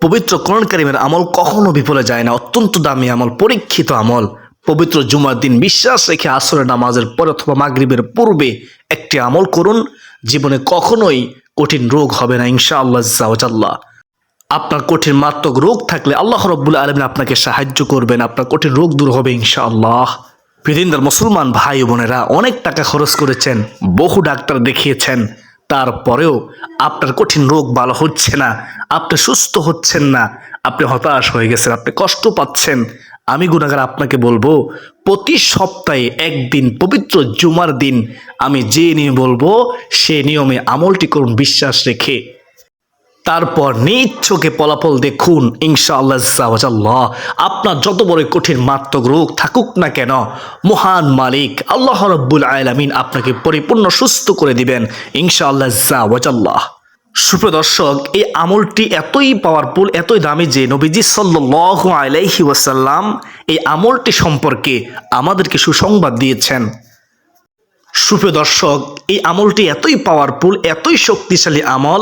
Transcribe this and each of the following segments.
পবিত্র কোরআন কারীমের আমল কখনো বিফলে যায় না। অত্যন্ত দামি আমল, পরীক্ষিত আমল। পবিত্র জুমার দিন বিশ্বাস রেখে আসরের নামাজের পরে অথবা মাগরিবের পূর্বে একটি আমল করুন, জীবনে কখনোই কঠিন রোগ হবে না ইনশাআল্লাহ আল্লাহ। আপনার কঠিন মারাত্মক রোগ থাকলে আল্লাহ রাব্বুল আলামিন আপনাকে সাহায্য করবেন, আপনার কঠিন রোগ দূর হবে ইনশাআল্লাহ। পৃথিবীর মুসলমান ভাই বোনেরা অনেক টাকা খরচ করেছেন, বহু ডাক্তার দেখিয়েছেন, তারপরেও আপনার কঠিন রোগ ভালো হচ্ছে না, আপনি সুস্থ হচ্ছেন না, আপনি হতাশ হয়ে গেছেন, আপনি কষ্ট পাচ্ছেন। আমি গুনাহগার আপনাকে বলবো, প্রতি সপ্তাহে একদিন পবিত্র জুমার দিন আমি যে নিয়ম বলবো সে নিয়মে আমলটি করুন বিশ্বাস রেখে। তারপর নিজ চোখে ফলাফল দেখুন ইনশাআল্লাহ। আপনার যত বড় কঠিন মারাত্মক রোগ থাকুক না কেন, মহান মালিক আল্লাহ রাব্বুল আলামিন আপনাকে পরিপূর্ণ সুস্থ করে দিবেন ইনশাআল্লাহ। সুপ্রিয় দর্শক, এই আমলটি এতই পাওয়ারফুল, এতই দামি যে নবীজি সাল্লাল্লাহু আলাইহি ওয়াসাল্লাম এই আমলটি সম্পর্কে আমাদেরকে সুসংবাদ দিয়েছেন। সুপ্রিয় দর্শক, এই আমলটি এতই পাওয়ারফুল, এতই শক্তিশালী আমল,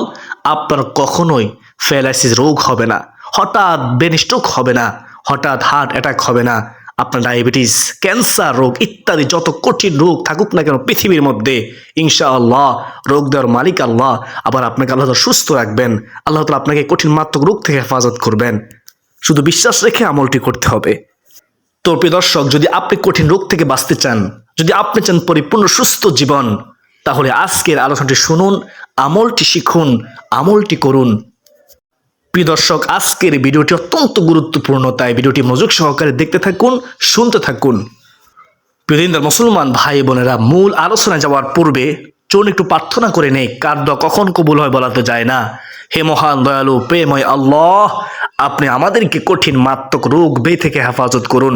আপনার কখনোই প্যারালাইসিস রোগ হবে না, হঠাৎ ব্রেন স্ট্রোক হবে না, হঠাৎ হার্ট অ্যাটাক হবে না, আপনার ডায়াবেটিস, ক্যান্সার রোগ ইত্যাদি যত কঠিন রোগ থাকুক না কেন পৃথিবীর মধ্যে, ইনশাআল্লাহ রোগ দেওয়ার মালিক আল্লাহ। আবার আপনাকে আল্লাহ তাআলা সুস্থ রাখবেন, আল্লাহ তাআলা আপনাকে কঠিন মারাত্মক রোগ থেকে হেফাজত করবেন। শুধু বিশ্বাস রেখে আমলটি করতে হবে। তো প্রিয় দর্শক, যদি আপনি কঠিন রোগ থেকে বাঁচতে চান, যদি আপনি চান পরিপূর্ণ সুস্থ জীবন, তাহলে আজকের আলোচনাটি শুনুন, আমলটি শিখুন, আমলটি করুন। প্রিয় দর্শক, আজকের ভিডিওটি অত্যন্ত গুরুত্বপূর্ণ, তাই ভিডিওটি মনোযোগ সহকারে দেখতে থাকুন, শুনতে থাকুন। প্রিয় মুসলমান ভাই বোনেরা, মূল আলোচনায় যাওয়ার পূর্বে চলুন একটু প্রার্থনা করে নেই। কার দোয়া কখন কবুল হয় বলা তো যায় না। হে মহান দয়ালু প্রেমময় আল্লাহ, আপনি আমাদেরকে কঠিন মারাত্মক রোগ ব্যাধি থেকে হেফাজত করুন।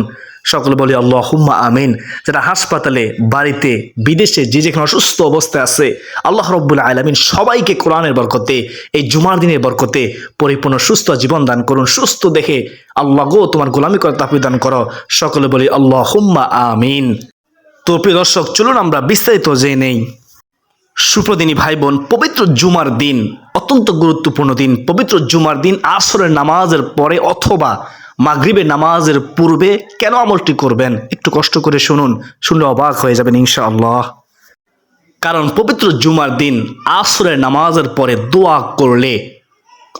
সকলে বলি আল্লাহুম্মা আমিন। যারা হাসপাতালে, বাড়িতে, বিদেশে যে যেখানে অসুস্থ অবস্থায় আছে, আল্লাহ রাব্বুল আলামিন সবাইকে কোরআনের বরকতে, এই জুমার দিনের বরকতে পরিপূর্ণ সুস্থ জীবন দান করুন। সুস্থ দেখে আল্লাহ গো তোমার গোলামি করে তাওফীক দান করো। সকলে বলি আল্লাহুম্মা আমিন। তো প্রিয় দর্শক, চলুন আমরা বিস্তারিত জেনে নেই। সুপ্রদিনী ভাই বোন, পবিত্র জুমার দিন অত্যন্ত গুরুত্বপূর্ণ দিন। পবিত্র জুমার দিন আসরের নামাজের পরে অথবা মাগরিবের নামাজের পূর্বে কেন আমলটি করবেন একটু কষ্ট করে শুনুন, শুনলে অবাক হয়ে যাবেন ইনশাআল্লাহ। কারণ পবিত্র জুমার দিন আসরের নামাজের পরে দোয়া করলে,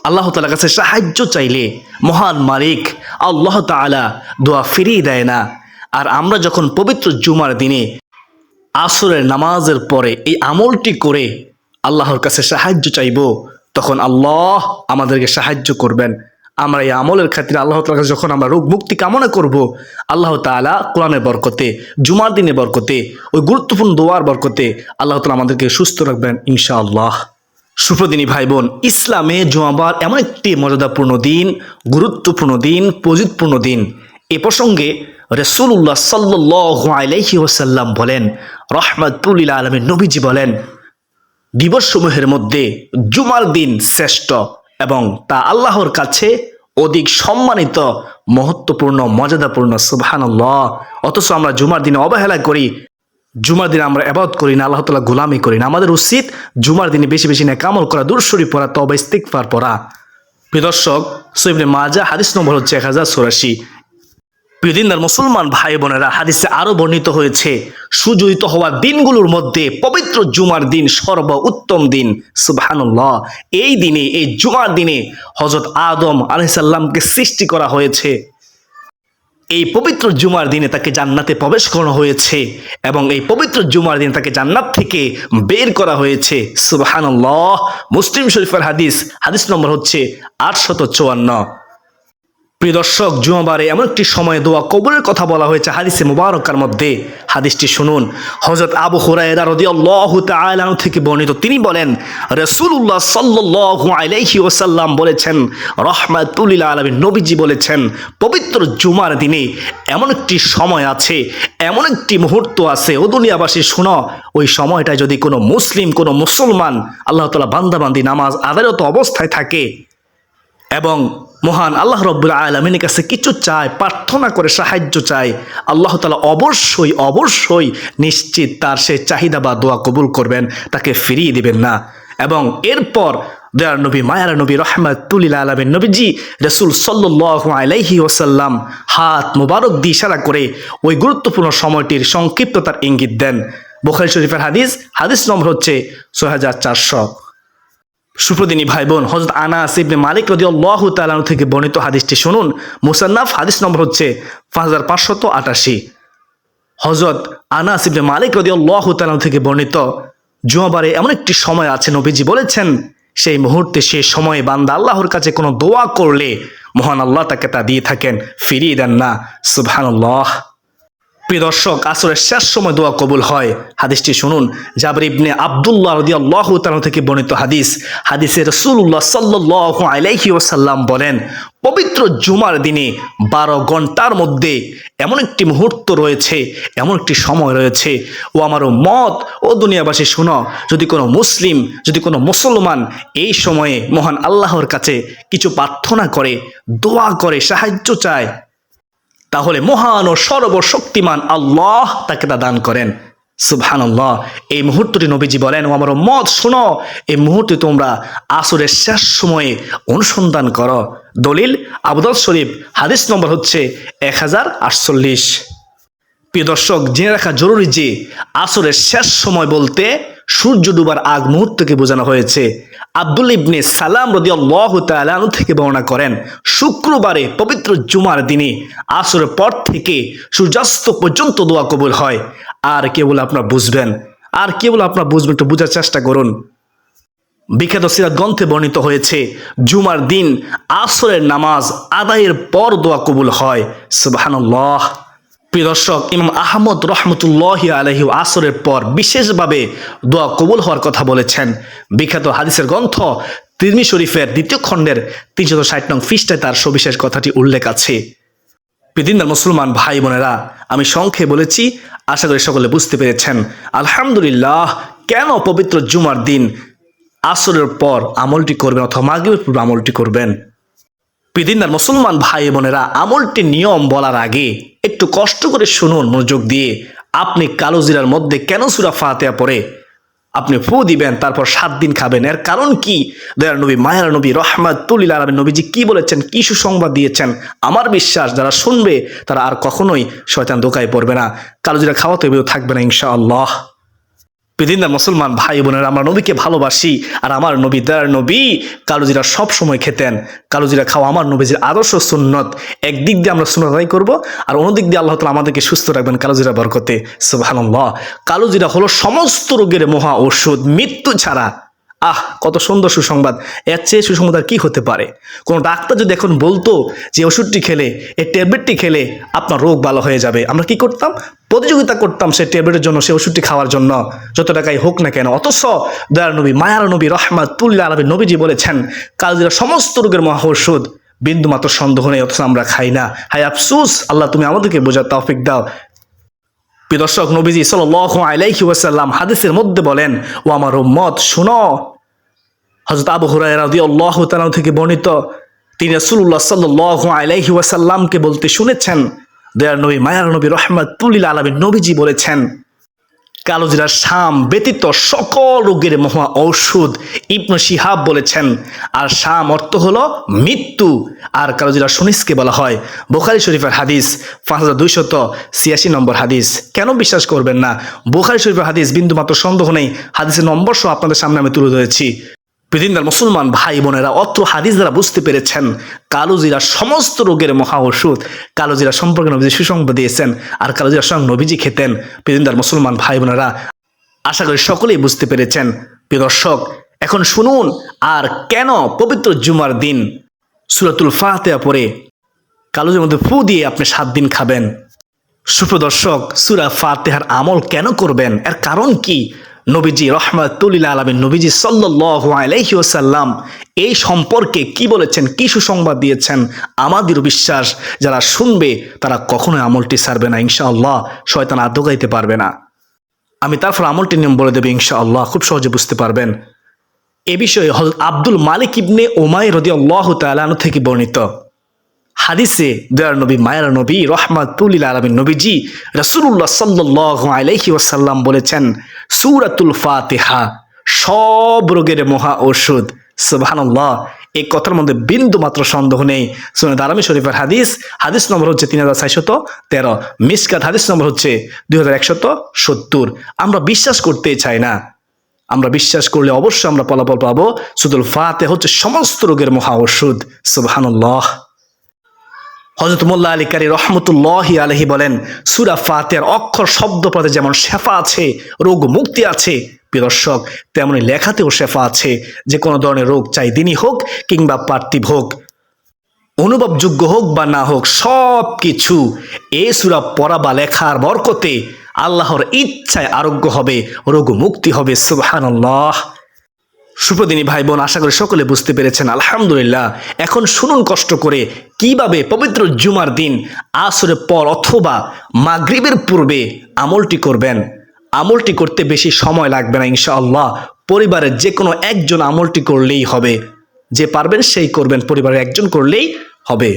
আল্লাহ তাআলার কাছে সাহায্য চাইলে মহান মালিক আল্লাহ তাআলা দোয়া ফিরিয়ে দেয় না। আর আমরা যখন পবিত্র জুমার দিনে আসরের নামাজের পরে এই আমলটি করে আল্লাহর কাছে সাহায্য চাইব, তখন আল্লাহ আমাদেরকে সাহায্য করবেন। আমরা এই আমলের খাতিরে আল্লাহ তাআলার কাছে যখন আমরা রোগ মুক্তি কামনা করব, আল্লাহ তাআলা কোরআনের বরকতে, জুমার দিনের বরকতে, ওই গুরুত্বপূর্ণ দোয়ার বরকতে আল্লাহ তাআলা আমাদেরকে সুস্থ রাখবেন ইনশাআল্লাহ। সুপ্রদিনী ভাই বোন, ইসলামে জুমাবার এমন একটি মর্যাদাপূর্ণ দিন, গুরুত্বপূর্ণ দিন, প্রযোজনপূর্ণ দিন। এ প্রসঙ্গে রাসূলুল্লাহ সাল্লাল্লাহু আলাইহি ওয়াসাল্লাম বলেন, রাহমাতুল লিল আলামিন নবীজি বলেন, দিবসসমূহের মধ্যে জুমার দিন শ্রেষ্ঠ এবং তা আল্লাহর কাছে অধিক সম্মানিত, মহত্বপূর্ণ, মর্যাদাপূর্ণ। সুবহানাল্লাহ। অথচ আমরা জুমার দিনে অবহেলা করি, জুমার দিনে আমরা ইবাদত করি না, আল্লাহ তাআলা গোলামি করি না। আমাদের উচিত জুমার দিনে বেশি বেশি নেক আমল করা, দুরূদ শরীফ পড়া, তওবা ইস্তিগফার পড়া। প্রিয় দর্শক, সহিহ ইবনে মাজাহ হাদিস নম্বর হচ্ছে 1084। প্রিয় দিনদার মুসলমান ভাই বোনেরা, হাদিসে আরো বর্ণিত হয়েছে, সুযোজিত হওয়া দিনগুলোর মধ্যে পবিত্র জুমার দিন সর্বোত্তম দিন। সুবহানাল্লাহ। এই দিনে, এই জুমার দিনে হযরত আদম আলাইহিস সালামকে সৃষ্টি করা হয়েছে। এই পবিত্র জুমার দিনে তাকে জান্নাতে প্রবেশ করানো হয়েছে এবং এই পবিত্র জুমার দিনে তাকে জান্নাত থেকে বের করা হয়েছে। সুবহানাল্লাহ। মুসলিম শরীফের হাদিস, হাদিস নম্বর হচ্ছে 854। প্রিয় দর্শক, জুমাবারে এমন একটি সময়ে দোয়া কবুলের কথা বলা হয়েছে হাদিসে মুবারকার মধ্যে। হাদিসটি শুনুন। হযরত আবু হুরায়রা রাদিয়াল্লাহু তাআলা আনহু থেকে বর্ণিত, তিনি বলেন, রাসূলুল্লাহ সাল্লাল্লাহু আলাইহি ওয়াসাল্লাম বলেছেন, রাহমাতুল লিল আলামিন নবীজি বলেছেন, পবিত্র জুমার দিনে এমন একটি সময় আছে, এমন একটি মুহূর্ত আছে, ও দুনিয়াবাসী শুনো, ওই সময়টায় যদি কোনো মুসলিম, কোনো মুসলমান আল্লাহ তাআলা বান্দাবান্দি নামাজ আদায়রত অবস্থায় থাকে এবং মহান আল্লাহ রাব্বুল আলামিনের কাছে কিছু চায়, প্রার্থনা করে সাহায্য চায়, আল্লাহ তাআলা অবশ্যই অবশ্যই নিশ্চিত তার সেই চাহিদা বা দোয়া কবুল করবেন, তাকে ফিরিয়ে দিবেন না। এবং এরপর দয়ার নবী মায়ার নবী রহমাতুল আলামিন নবীজি রাসূল সাল্লাল্লাহু আলাইহি ওয়াসাল্লাম হাত মুবারক দিয়ে ইশারা করে ওই গুরুত্বপূর্ণ সময়টির সংক্ষিপ্ততার ইঙ্গিত দেন। বুখারী শরীফের হাদিস নম্বর হচ্ছে 6400। সুপ্রদিনী ভাই বোন, হযরত আনাস ইবনে মালিক রাদিয়াল্লাহু তাআলা আনহু থেকে বর্ণিত হাদিসটি শুনুন। মুসান্নাফ হাদিস নম্বর হচ্ছে 5588। হযরত আনাস ইবনে মালিক রাদিয়াল্লাহু তাআলা আনহু থেকে বর্ণিত, জুমাবারে এমন একটি সময় আছে নবীজি বলেছেন, সেই মুহূর্তে সেই সময়ে বান্দা আল্লাহর কাছে কোনো দোয়া করলে মহান আল্লাহ তাকে তা দিয়ে থাকেন, ফিরিয়ে দেন না। সুবহানাল্লাহ। প্রিয় দর্শক, আসরের শেষ সময় দোয়া কবুল হয়। হাদিসটি শুনুন। জাবির ইবনে আব্দুল্লাহ রাদিয়াল্লাহু তাআলা থেকে বর্ণিত হাদিসে রাসূলুল্লাহ সাল্লাল্লাহু আলাইহি ওয়াসাল্লাম বলেন, পবিত্র জুমার দিনে 12 ঘন্টার মধ্যে এমন একটি মুহূর্ত রয়েছে, এমন একটি সময় রয়েছে, ও আমার উম্মত ও দুনিয়াবাসী শুনো, যদি কোনো মুসলিম, যদি কোনো মুসলমান এই সময়ে মহান আল্লাহর কাছে কিছু প্রার্থনা করে, দোয়া করে, সাহায্য চায়, তাহলে মহান ও সর্বশক্তিমান আল্লাহ তাকে তা দান করেন। সুবহানাল্লাহ। এই মুহূর্তটি নবীজি বলেন, ও আমার উম্মত শুনো, এই মুহূর্তে তোমরা আসরের শেষ সময়ে অনুসন্ধান করো। দলিল আবু দাউদ শরীফ, হাদিস নম্বর হচ্ছে 1048। প্রিয় দর্শক, জেনে রাখা জরুরি যে আসরের শেষ সময় বলতে সূর্য ডুবার আগ মুহূর্তকে বোঝানো হয়েছে। আব্দুল্লাহ ইবনে সালাম রাদিয়াল্লাহু তাআলা আনহু থেকে বর্ণনা করেন, শুক্রবারে পবিত্র জুমার দিনে আসরের পর থেকে সূর্যাস্ত পর্যন্ত দোয়া কবুল হয়। আর কেবল আপনারা বুঝবেন, একটু বোঝার চেষ্টা করুন। বিখ্যাত সিরাত গ্রন্থে বর্ণিত হয়েছে, জুমার দিন আসরের নামাজ আদায়ের পর দোয়া কবুল হয়। সুবহানাল্লাহ। প্রিয় দর্শক, ইমাম আহমদ রহমতুল্লাহি আলাইহি আসরের পর বিশেষভাবে দোয়া কবুল হওয়ার কথা বলেছেন। বিখ্যাত হাদিসের গ্রন্থ তিরমিজি শরীফের 2য় খণ্ডের 360 নং পৃষ্ঠায় তার সবিশেষ কথাটি উল্লেখ আছে। পৃথিবীর মুসলমান ভাই বোনেরা, আমি সংক্ষেপে বলেছি, আশা করি সকলে বুঝতে পেরেছেন। আলহামদুলিল্লাহ। কেন পবিত্র জুমার দিন আসরের পর আমলটি করবেন অথবা মাগরিবের পূর্বে আমলটি করবেন? পৃথিবীর মুসলমান ভাই বোনেরা, আমলটির নিয়ম বলার আগে একটু কষ্ট করে শুনুন মনোযোগ দিয়ে। আপনি কালো জিরার মধ্যে কেন সূরা ফাতিহা পড়ে আপনি ফু দিবেন, তারপর 7 দিন খাবেন? এর কারণ কি? দয়ার নবী মায়ার নবী রহমাতুল আলামিন নবীজি কি বলেছেন, কি সুসংবাদ দিয়েছেন? আমার বিশ্বাস যারা শুনবে তারা আর কখনোই শয়তান ধোঁকায় পড়বে না, কালো জিরা খাওয়াতে থাকবে না ইনশাআল্লাহ। পৃথিবীর মুসলমান ভাই বোনেরা, আমরা নবীকে ভালোবাসি, আর আমার নবী দয়ার নবী কালো জিরা সব সময় খেতেন। কালো জিরা খাওয়া আমার নবীজির আদর্শ সুন্নত। একদিক দিয়ে আমরা সুন্নত আদায় করবো, আর অন্যদিক দিয়ে আল্লাহ তাআলা আমাদেরকে সুস্থ রাখবেন কালো জিরা বরকতে। সুবহানাল্লাহ। কালো জিরা হলো সমস্ত রোগের মহা ঔষধ, মৃত্যু ছাড়া। কত সুন্দর সুসংবাদ! এর চেয়ে সুসংবাদ আর কি হতে পারে? কোনো ডাক্তার যদি এখন বলতো যে ওষুধটি খেলে, এই ট্যাবলেটটি খেলে আপনার রোগ ভালো হয়ে যাবে, আমরা কি করতাম? প্রতিযোগিতা করতাম সেই ট্যাবলেটের জন্য, সেই ওষুধটি খাওয়ার জন্য, যত টাকাই হোক না কেন। অথচ দয়ার নবী মায়ার নবী রহমাতুল আলামিন নবীজি বলেছেন, কালো জিরা সমস্ত রোগের মহা ঔষধ, বিন্দুমাত্র সন্দেহ নেই, অথচ আমরা খাই না। হায় আফসুস! আল্লাহ তুমি আমাদেরকে বোঝার তৌফিক দাও। প্রিয় দর্শক, নবীজি সাল্লাল্লাহু আলাইহি ওয়াসাল্লাম হাদিসের মধ্যে বলেন, ও আমার উম্মত শুনো। হযরত আবু হুরায়রা রাদিয়াল্লাহু তাআলা থেকে বর্ণিত, তিনি রাসূলুল্লাহ সাল্লাল্লাহু আলাইহি ওয়াসাল্লামকে বলতে শুনেছেন, দয়ার নবী মায়ার নবী রহমাতুল আলামিন নবীজি বলেছেন, কালো জিরা শাম ব্যতীত সকল রোগের মহা ঔষধ। ইবনে শিহাব বলেছেন, আর শাম অর্থ হলো মৃত্যু, আর কালো জিরা সুনিসকে বলা হয়। বুখারী শরীফের হাদিস 5286 নম্বর হাদিস। কেন বিশ্বাস করবেন না? বুখারী শরীফের হাদিস, বিন্দুমাত্র সন্দেহ নেই। হাদিসের নম্বর সহ আপনাদের সামনে আমি তুলে ধরেছি। পৃথিবীর মুসলমান ভাই বোনেরা, অত্র হাদিস দ্বারা বুঝতে পেরেছেন কালো জিরা সমস্ত রোগের মহা ওষুধ। কালো জিরা সম্পর্কে নবীজি সুসংবাদ দিয়েছেন, আর কালো জিরা স্বয়ং নবীজি খেতেন। পৃথিবীর মুসলমান ভাই বোনেরা, আশা করি সকলেই বুঝতে পেরেছেন। প্রিয় দর্শক, এখন শুনুন, আর কেন পবিত্র জুমার দিন সূরাতুল ফাতিহা পড়ে কালো জিরার মধ্যে ফু দিয়ে আপনি 7 দিন খাবেন? সুপ্রিয় দর্শক, সূরা ফাতিহার আমল কেন করবেন? এর কারণ কি? নবীজি রহমাতুল আলামিন নবীজি সাল্লাল্লাহু আলাইহি ওয়াসাল্লাম এই সম্পর্কে কি বলেছেন, কি সুসংবাদ দিয়েছেন? আমাদের বিশ্বাস যারা শুনবে তারা কখনোই আমলটি ছাড়বে না ইনশাআল্লাহ। শয়তান আর ধোঁকাইতে পারবে না। আমি তারপর আমলটির নিয়ম বলে দেব ইনশাআল্লাহ, খুব সহজে বুঝতে পারবেন। এ বিষয়ে হযরত আব্দুল মালিক ইবনে উমাইর রাদিয়াল্লাহু তাআলা আনহু থেকে বর্ণিত হাদিসে দয়ার নবী মায়ার নবী রহমাতুল আলামিন নবীজি রাসূলুল্লাহ সাল্লাল্লাহু আলাইহি ওয়াসাল্লাম বলেছেন, সূরাতুল ফাতিহা সব রোগের মহা ঔষধ। সুবহানাল্লাহ, এই কথার মধ্যে বিন্দু মাত্র সন্দেহ নেই। সুনান দারমি শরীফের হাদিস, হাদিস নম্বর হচ্ছে 3413, মিশকাত হাদিস নম্বর হচ্ছে 2170। আমরা বিশ্বাস করতেই চাই না। আমরা বিশ্বাস করলে অবশ্যই আমরা ফলাফল পাবো। সূরাতুল ফাতিহা হচ্ছে সমস্ত রোগের মহা ঔষধ। সুবহানাল্লাহ। হযরত মোল্লা আলী কারি রহমতুল্লাহি আলাইহি বলেন, সূরা ফাতিহার অক্ষর শব্দ পদে যেমন শেফা আছে, রোগ মুক্তি আছে, প্রিয় দর্শক, তেমনি লেখাতেও শেফা আছে। যে কোনো ধরনের রোগ, চাই দিনই হোক কিংবা পার্থিব হোক, অনুভবযোগ্য হোক বা না হোক, সব কিছু এই সূরা পড়া বা লেখার বরকতে আল্লাহর ইচ্ছায় আরোগ্য হবে, রোগ মুক্তি হবে। সুবহানাল্লাহ। সুপ্রদিনী ভাই বোন, আশা করি সকলে বুঝতে পেরেছেন। আলহামদুলিল্লাহ। এখন শুনুন কষ্ট করে কিভাবে পবিত্র জুমার দিন আসরের পর অথবা মাগরিবের পূর্বে আমলটি করবেন। আমলটি করতে বেশি সময় লাগবে না ইনশাআল্লাহ। পরিবারের যে কোনো একজন আমলটি করলেই হবে। যে পারবেন সেই করবেন, পরিবারের একজন করলেই হবে।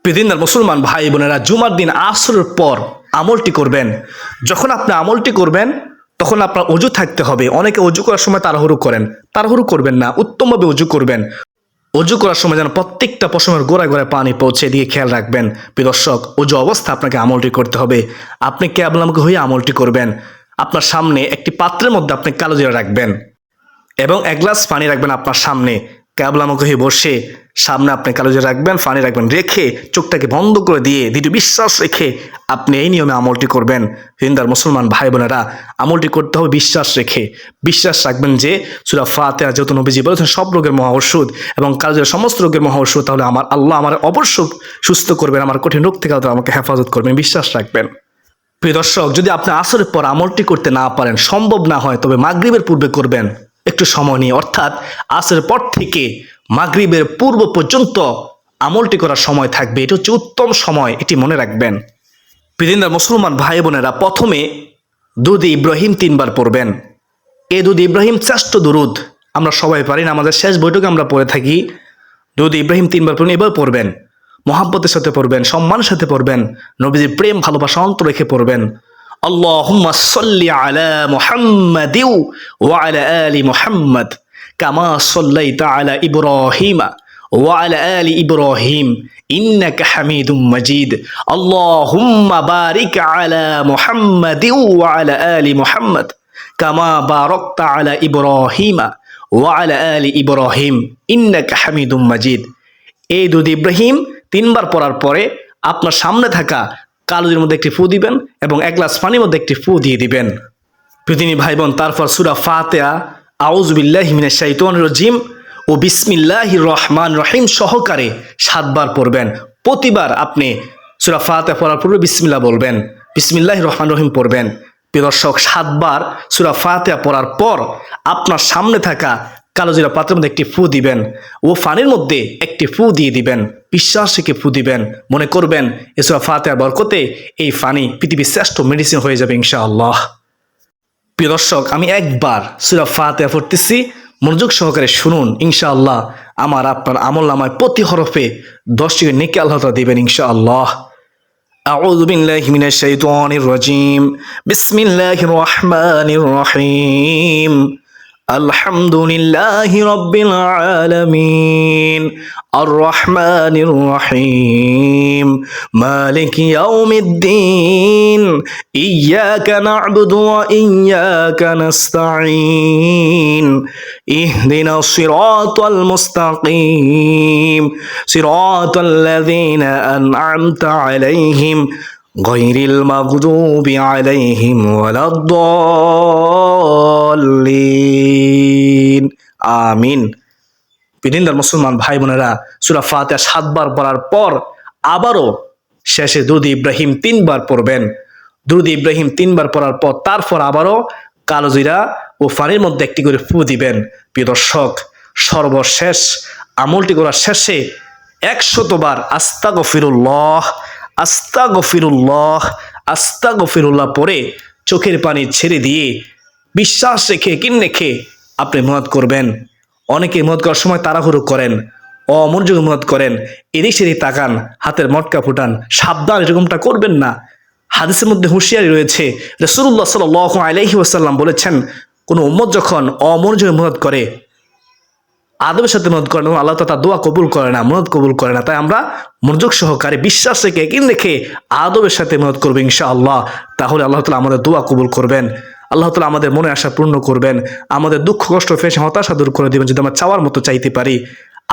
প্রিয়দিনদার মুসলমান ভাই বোনেরা, জুমার দিন আসরের পর আমলটি করবেন। যখন আপনি আমলটি করবেন তখন আপনার অজু থাকতে হবে। অনেকে অজু করার সময় তাড়াহুড়ো করেন, তাড়াহুড়ো করবেন না, উত্তমভাবে অজু করবেন। অজু করার সময় যেন প্রত্যেকটা পশমের গোড়ায় গোড়ায় পানি পৌঁছে দিয়ে খেয়াল রাখবেন। প্রিয় দর্শক, অজু অবস্থা আপনাকে আমলটি করতে হবে। আপনি কেবলামুখী হয়ে আমলটি করবেন। আপনার সামনে একটি পাত্রের মধ্যে আপনি কালো জিরা রাখবেন এবং এক গ্লাস পানি রাখবেন আপনার সামনে। কেবলামুখী হয়ে বসে সামনে আপনি কালো জিরা রাখবেন, পানি রাখবেন, রেখে চোখটাকে বন্ধ করে দিয়ে দৃঢ় বিশ্বাস রেখে আপনি এই নিয়মে আমলটি করবেন। হিন্দার মুসলমান ভাই বোনেরা, আমলটি করতে হবে বিশ্বাস রেখে। বিশ্বাস রাখবেন যে সূরা ফাতিহা যেহেতু নবীজি বলেছেন সব রোগের মহা ঔষধ এবং কালো জিরা সমস্ত রোগের মহা ঔষধ, তাহলে আমার আল্লাহ আমার অবশ্যই সুস্থ করবেন, আমার কঠিন রোগ থেকে আমাকে হেফাজত করবেন। বিশ্বাস রাখবেন। প্রিয় দর্শক, যদি আপনি আসরের পর আমলটি করতে না পারেন, সম্ভব না হয়, তবে মাগরিবের পূর্বে করবেন একটু সময় নিয়ে। অর্থাৎ আসরের পর থেকে মাগরিবের পূর্ব পর্যন্ত আমলটি করার সময় থাকবে। এটি হচ্ছে উত্তম সময়, এটি মনে রাখবেন। প্রিয়দিনদার মুসলমান ভাই বোনেরা, প্রথমে দুরূদ ইব্রাহিম 3 বার পড়বেন। এই দুরূদ ইব্রাহিম শ্রেষ্ঠ দুরূদ, আমরা সবাই পারি না, আমাদের শেষ বৈঠকে আমরা পড়ে থাকি। দুরূদ ইব্রাহিম 3 বার পড়ুন। এবার পড়বেন, মহাব্বতের সাথে পড়বেন, সম্মানের সাথে পড়বেন, নবীজির প্রেম ভালোবাসা অন্তর রেখে পড়বেন। আল্লাহুম্মা সাল্লি আলা মুহাম্মাদিউ ওয়া আলা আলি মুহাম্মাদ কামা সাল্লাইতা আলা ইব্রাহিমা ওয়া আলা আলি ইব্রাহিম ইন্নাকা হামিদুম মাজিদ। আল্লাহুম্মা বারিক আলা মুহাম্মাদিউ ওয়া আলা আলি মুহাম্মাদ কামা বারাকতা আলা ইব্রাহিমা ওয়া আলা আলি ইব্রাহিম ইন্নাকা হামিদুম মাজিদ। এই দুরূদ ইব্রাহিম 3 বার পড়ার পরে আপনার সামনে থাকা কালোজির মধ্যে একটি ফু দিবেন এবং এক গ্লাস পানির মধ্যে একটি ফু দিয়ে দিবেন। প্রিয়দিনী ভাই বোন, তারপর সূরা ফাতিহা আউযু বিল্লাহি মিনাশ শাইতানির রাজিম ও বিসমিল্লাহির রহমানির রহিম সহকারে 7 বার পড়বেন। প্রতিবার আপনি সূরা ফাতিহা পড়ার পূর্বে বিসমিল্লাহ বলবেন, বিসমিল্লাহির রহমানির রহিম পড়বেন। প্রিয় দর্শক, 7 বার সূরা ফাতিহা পড়ার পর আপনার সামনে থাকা কালো জিরা পাত্রের মধ্যে একটি ফু দিবেন ও পানির মধ্যে একটি ফু দিয়ে দিবেন। বিশ্বাস রেখে ফু দিবেন। মনে করবেন এই সূরা ফাতিহার বরকতে এই পানি পৃথিবীর শ্রেষ্ঠ মেডিসিন হয়ে যাবে ইনশাআল্লাহ। প্রিয় দর্শক, আমি একবার সূরা ফাতিহা পড়তেছি, মনোযোগ সহকারে শুনুন। ইনশাআল্লাহ আমার আপনার আমলনামায় প্রতি হরফে 10 নেকি আল্লাহ তাআলা দিবেন ইনশাআল্লাহ। আউযু বিল্লাহি মিনাশ শাইতানির রাজিম। বিসমিল্লাহির রহমানির রহিম। আলহামদুলিল্লাহি রাব্বিল আলামিন আর রহমানির রহিম মালিকি ইয়াউমিদ্দিন ইয়্যাকা না'বুদু ওয়া ইয়্যাকা নাস্তাঈন ইহদিনাস সিরাতাল মুস্তাকিম সিরাতাল্লাযীনা আন'আমতা আলাইহিম গায়রিল মাগদুবি আলাইহিম ওয়ালাদ-দাল্লিন। আমিন। প্রিয়দিনদার মুসলমান ভাই বোনেরা, সূরা ফাতিহা 7 বার পড়ার পর আবারও শেষে দুরূদ ইব্রাহিম 3 বার পড়বেন। দুরূদ ইব্রাহিম 3 বার পড়ার পর তারপর আবারও কালো জিরা ও পানির মধ্যে একটি করে ফু দিবেন। প্রিয় দর্শক, সর্বশেষ আমলটি করার শেষে 100 বার আস্তাগফিরুল্লাহ আস্তাগফিরুল্লাহ আস্তাগফিরুল্লাহ পড়ে চোখের পানি ছেড়ে দিয়ে বিশ্বাস রেখে কিন রেখে আপনি মুনাত করবেন। অনেকে মুনাত করার সময় তাড়াহুড়ো করেন, অমনোযোগী মুনাত করেন, এদিক সেদিক তাকান, হাতের মটকা ফুটান। সাবধান, এরকমটা করবেন না। হাদিসের মধ্যে হুঁশিয়ারি রয়েছে। রাসূলুল্লাহ সাল্লাল্লাহু আলাইহি ওয়াসাল্লাম বলেছেন, কোনো উম্মত যখন অমনোযোগী মুনাত করে আদবের সাথে মদত করে না, আল্লাহ তাআলা দোয়া কবুল করে না, মদত কবুল করে না। তাই আমরা মনোযোগ সহকারে বিশ্বাস রেখে একদিন রেখে আদবের সাথে মদত করবো ইনশাআল্লাহ। তাহলে আল্লাহ তাআলা আমাদের দোয়া কবুল করবেন, আল্লাহ তাআলা আমাদের মনে আশা পূর্ণ করবেন, আমাদের দুঃখ কষ্ট ফেসে হতাশা দূর করে দিবেন যদি আমরা চাওয়ার মতো চাইতে পারি।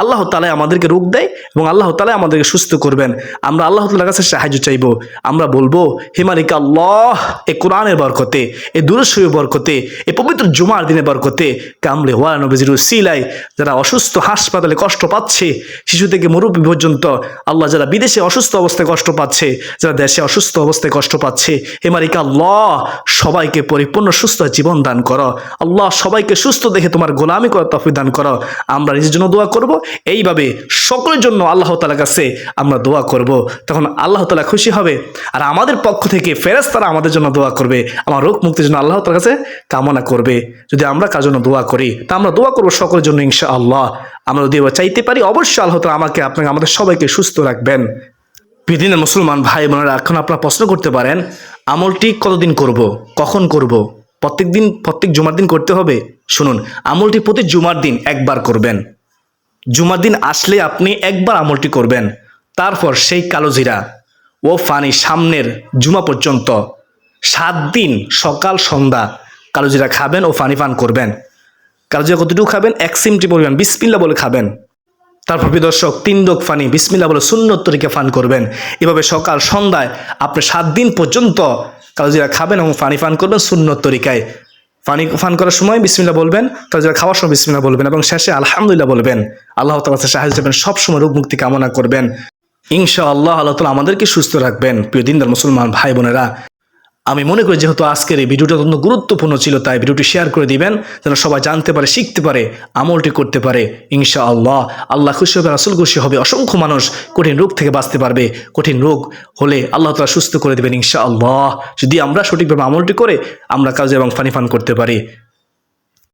আল্লাহ তাআলা আমাদেরকে রোগ দেয় এবং আল্লাহ তাআলা আমাদেরকে সুস্থ করবেন। আমরা আল্লাহ তাআলার কাছে সাহায্য চাইবো। আমরা বলবো, হে মালিক আল্লাহ, এই কোরআনের বরকতে, এই দুরূদ শরীফের বরকতে, এই পবিত্র জুমার দিনের বরকতে, কামলে ওয়া নবীজির উসিলায় যারা অসুস্থ হাসপাতালে কষ্ট পাচ্ছে, শিশু থেকে মুরব্বী পর্যন্ত, আল্লাহ যারা বিদেশে অসুস্থ অবস্থায় কষ্ট পাচ্ছে, যারা দেশে অসুস্থ অবস্থায় কষ্ট পাচ্ছে, হে মালিক আল্লাহ, সবাইকে পরিপূর্ণ সুস্থ জীবন দান করো। আল্লাহ সবাইকে সুস্থ দেখে তোমার গোলামি করার তৌফিক দান করো। আমরা নিজের জন্য দোয়া করব, এইভাবে সকলের জন্য আল্লাহ তাআলার কাছে আমরা দোয়া করব। তখন আল্লাহ তাআলা খুশি হবে, আর আমাদের পক্ষ থেকে ফেরেশতারা আমাদের জন্য দোয়া করবে, আমার রোগ মুক্তির জন্য আল্লাহ তাআলার কাছে কামনা করবে। যদি আমরা কার জন্য দোয়া করি, তা আমরা দোয়া করবো সকলের জন্য ইনশাআল্লাহ। আমরা যদি এবার চাইতে পারি, অবশ্যই আল্লাহ তাআলা আমাকে, আপনাকে, আমাদের সবাইকে সুস্থ রাখবেন। পৃথিবীর মুসলমান ভাই বোনেরা, এখন আপনারা প্রশ্ন করতে পারেন, আমলটি কতদিন করব, কখন করব? প্রত্যেক দিন, প্রত্যেক জুমার দিন করতে হবে? শুনুন, আমলটি প্রতি জুমার দিন একবার করবেন। জুমার দিন আসলে আপনি একবার আমলটি করবেন। তারপর সেই কালো জিরা ও পানি সামনের জুমা পর্যন্ত 7 দিন সকাল সন্ধ্যা কালো জিরা খাবেন ও পানি পান করবেন। কালো জিরা কতটুকু খাবেন? 1 চিমটি পরিমাণ বিসমিল্লাহ বলে খাবেন। তারপর প্রিয় দর্শক, 3 ডোক পানি বিসমিল্লাহ বলে সুন্নত তরিকে পান করবেন। এভাবে সকাল সন্ধ্যায় আপনি 7 দিন পর্যন্ত কালো জিরা খাবেন এবং পানি পান করবেন সুন্নত তরিকায়। পানি পান করার সময় বিসমিল্লাহ বলবেন, কালো জিরা খাওয়ার সময় বিসমিল্লাহ বলবেন এবং শেষে আলহামদুলিল্লাহ বলবেন। আল্লাহ তাআলার কাছে সাহায্য চাইবেন, সবসময় রোগ মুক্তি কামনা করবেন। ইনশাআল্লাহ আল্লাহ তাআলা আমাদেরকে সুস্থ রাখবেন। প্রিয় দিনদার মুসলমান ভাই বোনেরা, আমি মনে করি যেহেতু আজকের এই ভিডিওটা অত্যন্ত গুরুত্বপূর্ণ ছিল, তাই ভিডিওটি শেয়ার করে দিবেন যেন সবাই জানতে পারে, শিখতে পারে, আমলটি করতে পারে। ইনশাআল্লাহ আল্লাহ খুশি হবে, রাসূল খুশি হবে, অসংখ্য মানুষ কঠিন রোগ থেকে বাঁচতে পারবে। কঠিন রোগ হলে আল্লাহ তাআলা সুস্থ করে দেবেন ইনশাআল্লাহ, যদি আমরা সঠিকভাবে আমলটি করে আমরা কাজ এবং পানি পান করতে পারি।